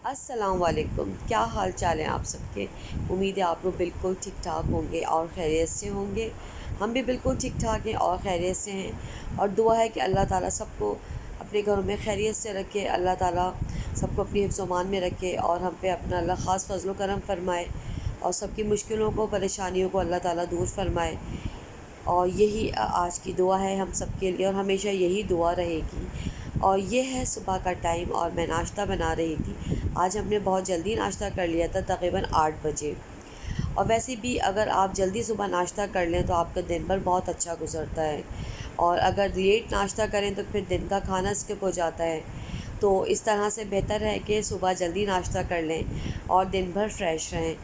अस्सलाम वालेकुम। क्या हाल चाल है आप सबके। उम्मीद है आप लोग बिल्कुल ठीक ठाक होंगे और खैरियत से होंगे। हम भी बिल्कुल ठीक ठाक हैं और खैरियत से हैं और दुआ है कि अल्लाह ताला सबको अपने घरों में खैरियत से रखे। अल्लाह ताला सबको अपनी हिफ्ज़-ओ-मान में रखे और हम पे अपना अल्लाह ख़ास फ़ज़ल व करम फ़रमाए और सबकी मुश्किलों को परेशानियों को अल्लाह ताला दूर फ़रमाए। और यही आज की दुआ है हम सब के लिए और हमेशा यही दुआ रहेगी। और ये है सुबह का टाइम और मैं नाश्ता बना रही थी। आज हमने बहुत जल्दी नाश्ता कर लिया था, तकरीबन 8 बजे। और वैसे भी अगर आप जल्दी सुबह नाश्ता कर लें तो आपका दिन भर बहुत अच्छा गुजरता है, और अगर लेट नाश्ता करें तो फिर दिन का खाना स्किप हो जाता है। तो इस तरह से बेहतर है कि सुबह जल्दी नाश्ता कर लें और दिन भर फ्रेश रहें।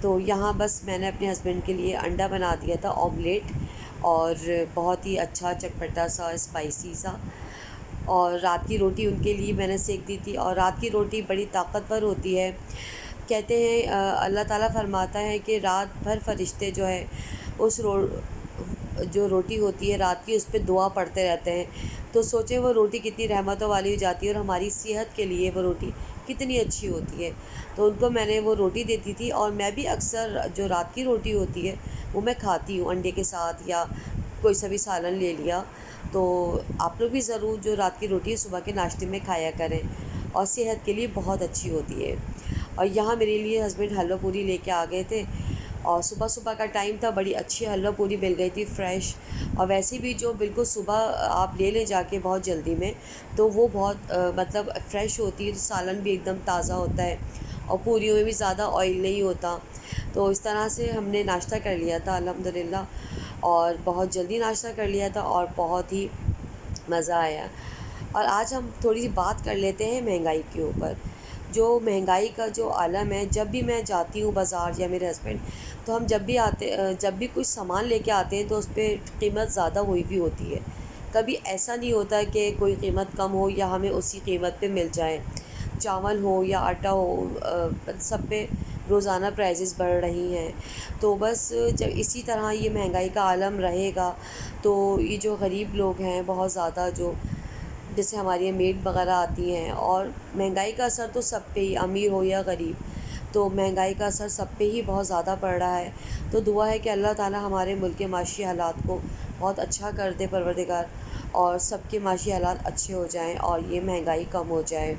तो यहाँ बस मैंने अपने हस्बैंड के लिए अंडा बना दिया था, ऑमलेट, और बहुत ही अच्छा चटपटा सा स्पाइसी सा। और रात की रोटी उनके लिए मैंने सेक दी थी, और रात की रोटी बड़ी ताकतवर होती है। कहते हैं अल्लाह ताला फरमाता है कि रात भर फरिश्ते जो है उस जो रोटी होती है रात की, उस पर दुआ पढ़ते रहते हैं। तो सोचें वो रोटी कितनी रहमतों वाली हो जाती है और हमारी सेहत के लिए वो रोटी कितनी अच्छी होती है। तो उनको मैंने वो रोटी देती थी, और मैं भी अक्सर जो रात की रोटी होती है वो मैं खाती हूँ अंडे के साथ, या कोई सा भी सालन ले लिया। तो आप लोग भी ज़रूर जो रात की रोटी है सुबह के नाश्ते में खाया करें, और सेहत के लिए बहुत अच्छी होती है। और यहाँ मेरे लिए हस्बैंड हलवा पूरी लेके आ गए थे, और सुबह सुबह का टाइम था, बड़ी अच्छी हलवा पूरी मिल गई थी फ्रेश। और वैसे भी जो बिल्कुल सुबह आप ले लें जाके बहुत जल्दी में, तो वो बहुत मतलब फ़्रेश होती है, तो सालन भी एकदम ताज़ा होता है और पूरियों में भी ज़्यादा ऑयल नहीं होता। तो इस तरह से हमने नाश्ता कर लिया था अल्हम्दुलिल्लाह, और बहुत जल्दी नाश्ता कर लिया था और बहुत ही मज़ा आया। और आज हम थोड़ी सी बात कर लेते हैं महंगाई के ऊपर। जो महंगाई का जो आलम है, जब भी मैं जाती हूँ बाज़ार या मेरे हस्बैंड, तो हम जब भी कुछ सामान लेके आते हैं तो उस पर कीमत ज़्यादा हुई हुई होती है। कभी ऐसा नहीं होता कि कोई कीमत कम हो या हमें उसी कीमत पे मिल जाए। चावल हो या आटा हो, सब पे रोज़ाना प्राइसेस बढ़ रही हैं। तो बस जब इसी तरह ये महंगाई का आलम रहेगा तो ये जो गरीब लोग हैं बहुत ज़्यादा, जो जैसे हमारी यहाँ मेड वगैरह आती हैं, और महंगाई का असर तो सब पे ही, अमीर हो या गरीब, तो महंगाई का असर सब पे ही बहुत ज़्यादा पड़ रहा है। तो दुआ है कि अल्लाह ताला हमारे मुल्क के माशी हालात को बहुत अच्छा कर दे परवरदिगार, और सबके माशी हालात अच्छे हो जाएं और ये महंगाई कम हो जाए।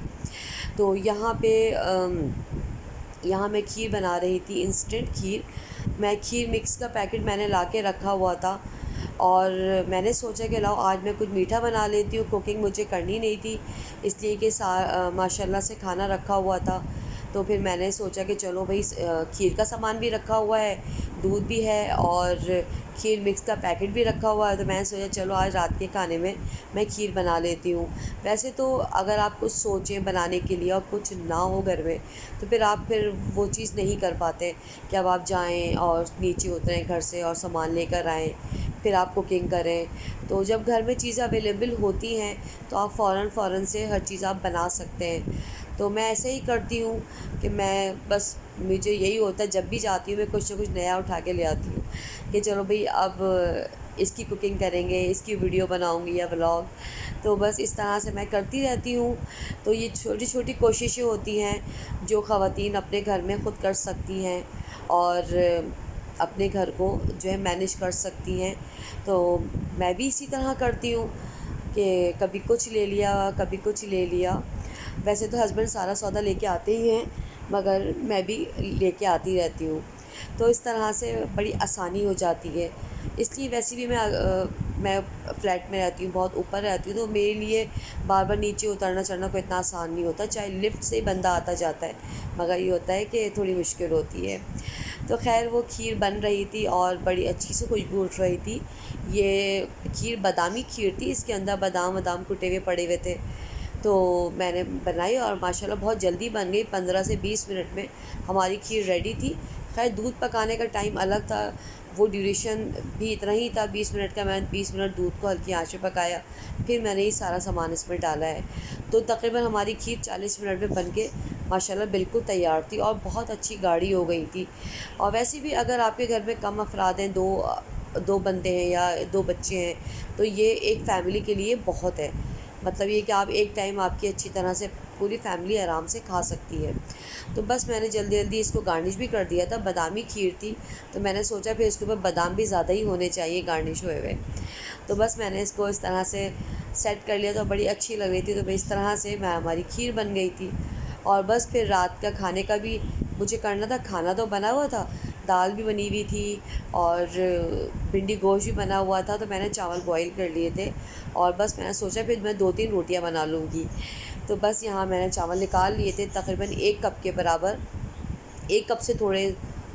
तो यहाँ मैं खीर बना रही थी, इंस्टेंट खीर। मैं खीर मिक्स का पैकेट मैंने ला के रखा हुआ था, और मैंने सोचा कि लाओ आज मैं कुछ मीठा बना लेती हूँ। कुकिंग मुझे करनी नहीं थी, इसलिए कि माशाल्लाह से खाना रखा हुआ था। तो फिर मैंने सोचा कि चलो भाई, खीर का सामान भी रखा हुआ है, दूध भी है, और खीर मिक्स का पैकेट भी रखा हुआ है। तो मैंने सोचा चलो आज रात के खाने में मैं खीर बना लेती हूँ। वैसे तो अगर आप कुछ सोचें बनाने के लिए और कुछ ना हो घर में, तो फिर वो चीज़ नहीं कर पाते कि अब आप जाएं और नीचे उतरें घर से और सामान लेकर आएँ, फिर आप कुकिंग करें। तो जब घर में चीज़ें अवेलेबल होती हैं तो आप फ़ौरन से हर चीज़ आप बना सकते हैं। तो मैं ऐसे ही करती हूँ कि मैं बस, मुझे यही होता है जब भी जाती हूँ मैं कुछ ना कुछ नया उठा के ले आती हूँ कि चलो भाई अब इसकी कुकिंग करेंगे, इसकी वीडियो बनाऊँगी या व्लॉग। तो बस इस तरह से मैं करती रहती हूँ। तो ये छोटी छोटी कोशिशें होती हैं जो ख़वातीन अपने घर में ख़ुद कर सकती हैं, और अपने घर को जो है मैनेज कर सकती हैं। तो मैं भी इसी तरह करती हूँ कि कभी कुछ ले लिया, कभी कुछ ले लिया। वैसे तो हस्बैंड सारा सौदा लेके आते ही हैं, मगर मैं भी लेके आती रहती हूँ। तो इस तरह से बड़ी आसानी हो जाती है। इसलिए वैसे भी मैं फ़्लैट में रहती हूँ, बहुत ऊपर रहती हूँ, तो मेरे लिए बार बार नीचे उतरना चढ़ना कोई इतना आसान नहीं होता। चाहे लिफ्ट से ही बंदा आता जाता है, मगर ये होता है कि थोड़ी मुश्किल होती है। तो खैर वो खीर बन रही थी और बड़ी अच्छी सी खुशबू उठ रही थी। ये खीर बादामी खीर थी, इसके अंदर बादाम वादाम कुटे हुए पड़े हुए थे। तो मैंने बनाई और माशाल्लाह बहुत जल्दी बन गई, 15 से 20 मिनट में हमारी खीर रेडी थी। खैर दूध पकाने का टाइम अलग था, वो ड्यूरेशन भी इतना ही था 20 मिनट का। मैंने 20 मिनट दूध को हल्की आंच पे पकाया, फिर मैंने ये सारा सामान इसमें डाला है। तो तकरीबन हमारी खीर 40 मिनट में बन के माशाल्लाह बिल्कुल तैयार थी और बहुत अच्छी गाढ़ी हो गई थी। और वैसे भी अगर आपके घर में कम अफराद हैं, दो बंदे हैं या 2 बच्चे हैं, तो ये एक फ़ैमिली के लिए बहुत है। मतलब ये कि आप एक टाइम आपकी अच्छी तरह से पूरी फैमिली आराम से खा सकती है। तो बस मैंने जल्दी जल्दी इसको गार्निश भी कर दिया था। बादामी खीर थी तो मैंने सोचा फिर इसके ऊपर बादाम भी ज़्यादा ही होने चाहिए गार्निश हुए हुए। तो बस मैंने इसको इस तरह से सेट कर लिया, तो बड़ी अच्छी लग रही थी। तो इस तरह से मैं हमारी खीर बन गई थी। और बस फिर रात का खाने का भी मुझे करना था। खाना तो बना हुआ था, दाल भी बनी हुई थी और भिंडी गोश्त भी बना हुआ था। तो मैंने चावल बॉईल कर लिए थे और बस मैंने सोचा फिर मैं 2-3 रोटियां बना लूँगी। तो बस यहाँ मैंने चावल निकाल लिए थे तकरीबन 1 कप के बराबर। 1 कप से थोड़े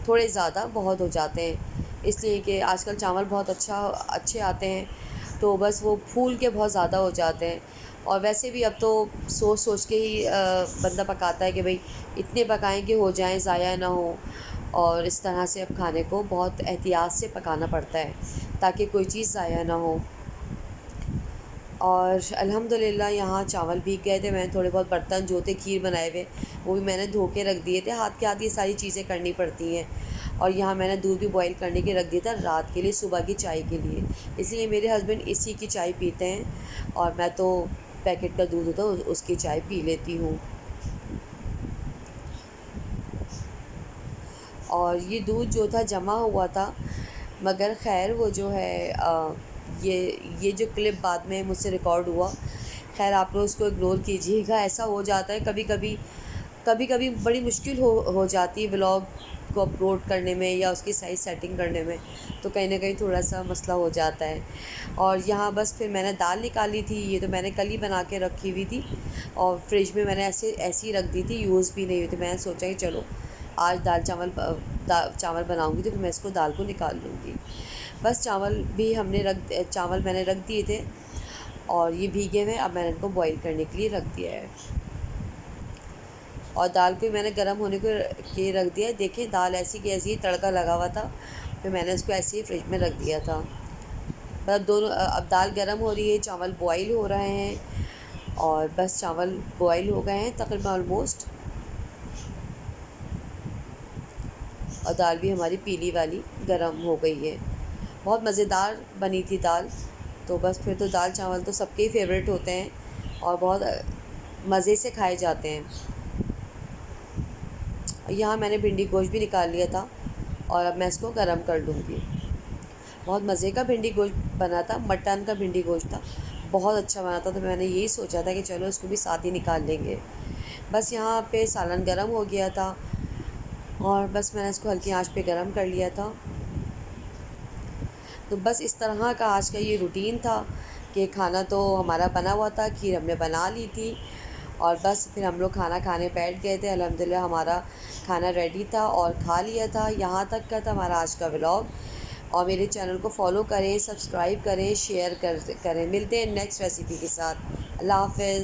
थोड़े ज़्यादा बहुत हो जाते हैं, इसलिए कि आजकल चावल बहुत अच्छे आते हैं, तो बस वो फूल के बहुत ज़्यादा हो जाते हैं। और वैसे भी अब तो सोच सोच के ही बंदा पकाता है कि भाई इतने पकाएं कि हो जाएं, ज़ाया ना हो। और इस तरह से अब खाने को बहुत एहतियात से पकाना पड़ता है ताकि कोई चीज़ ज़ाया ना हो। और अल्हम्दुलिल्लाह यहाँ चावल भीग गए थे। मैंने थोड़े बहुत बर्तन जो थे खीर बनाए हुए वो भी मैंने धो के रख दिए थे। हाथ के हाथ ये सारी चीज़ें करनी पड़ती हैं। और यहाँ मैंने दूध भी बॉईल करने के रख दिया था रात के लिए, सुबह की चाय के लिए। इसलिए मेरे हस्बैंड इसी की चाय पीते हैं और मैं तो पैकेट का दूध होता है उसकी चाय पी लेती हूँ। और ये दूध जो था जमा हुआ था, मगर ख़ैर वो जो है ये जो क्लिप बाद में मुझसे रिकॉर्ड हुआ, ख़ैर आप लोग उसको इग्नोर कीजिएगा। ऐसा हो जाता है कभी कभी बड़ी मुश्किल हो जाती है व्लॉग को अपलोड करने में या उसकी साइज़ सेटिंग करने में, तो कहीं ना कहीं थोड़ा सा मसला हो जाता है। और यहाँ बस फिर मैंने दाल निकाली थी। ये तो मैंने कल ही बना के रखी हुई थी और फ्रिज में मैंने ऐसे ही रख दी थी, यूज़ भी नहीं हुई थी। मैंने सोचा कि चलो आज चावल बनाऊंगी तो फिर मैं इसको दाल को निकाल लूँगी। बस चावल मैंने रख दिए थे और ये भीगे हुए। अब मैंने इनको बॉईल करने के लिए रख दिया है और दाल को मैंने गर्म होने को के रख दिया है। देखें दाल ऐसी की ऐसी ही तड़का लगा हुआ था, फिर मैंने इसको ऐसे ही फ्रिज में रख दिया था। मतलब अब दाल गर्म हो रही है, चावल बॉईल हो रहे हैं और बस चावल बॉईल हो गए हैं तकरीबन ऑलमोस्ट। और दाल भी हमारी पीली वाली गर्म हो गई है। बहुत मज़ेदार बनी थी दाल। तो बस फिर तो दाल चावल तो सबके ही फेवरेट होते हैं और बहुत मज़े से खाए जाते हैं। यहाँ मैंने भिंडी गोश्त भी निकाल लिया था और अब मैं इसको गरम कर लूँगी। बहुत मज़े का भिंडी गोश्त बना था, मटन का भिंडी गोश्त था, बहुत अच्छा बना था। तो मैंने यही सोचा था कि चलो इसको भी साथ ही निकाल लेंगे। बस यहाँ पे सालन गरम हो गया था और बस मैंने इसको हल्की आंच पे गरम कर लिया था। तो बस इस तरह का आज का ये रूटीन था कि खाना तो हमारा बना हुआ था, खीर हमने बना ली थी और बस फिर हम लोग खाना खाने बैठ गए थे। अल्हम्दुलिल्लाह हमारा खाना रेडी था और खा लिया था। यहाँ तक का था हमारा आज का व्लॉग। और मेरे चैनल को फॉलो करें, सब्सक्राइब करें, शेयर करें। मिलते हैं नेक्स्ट रेसिपी के साथ। अल्लाह हाफ़िज़।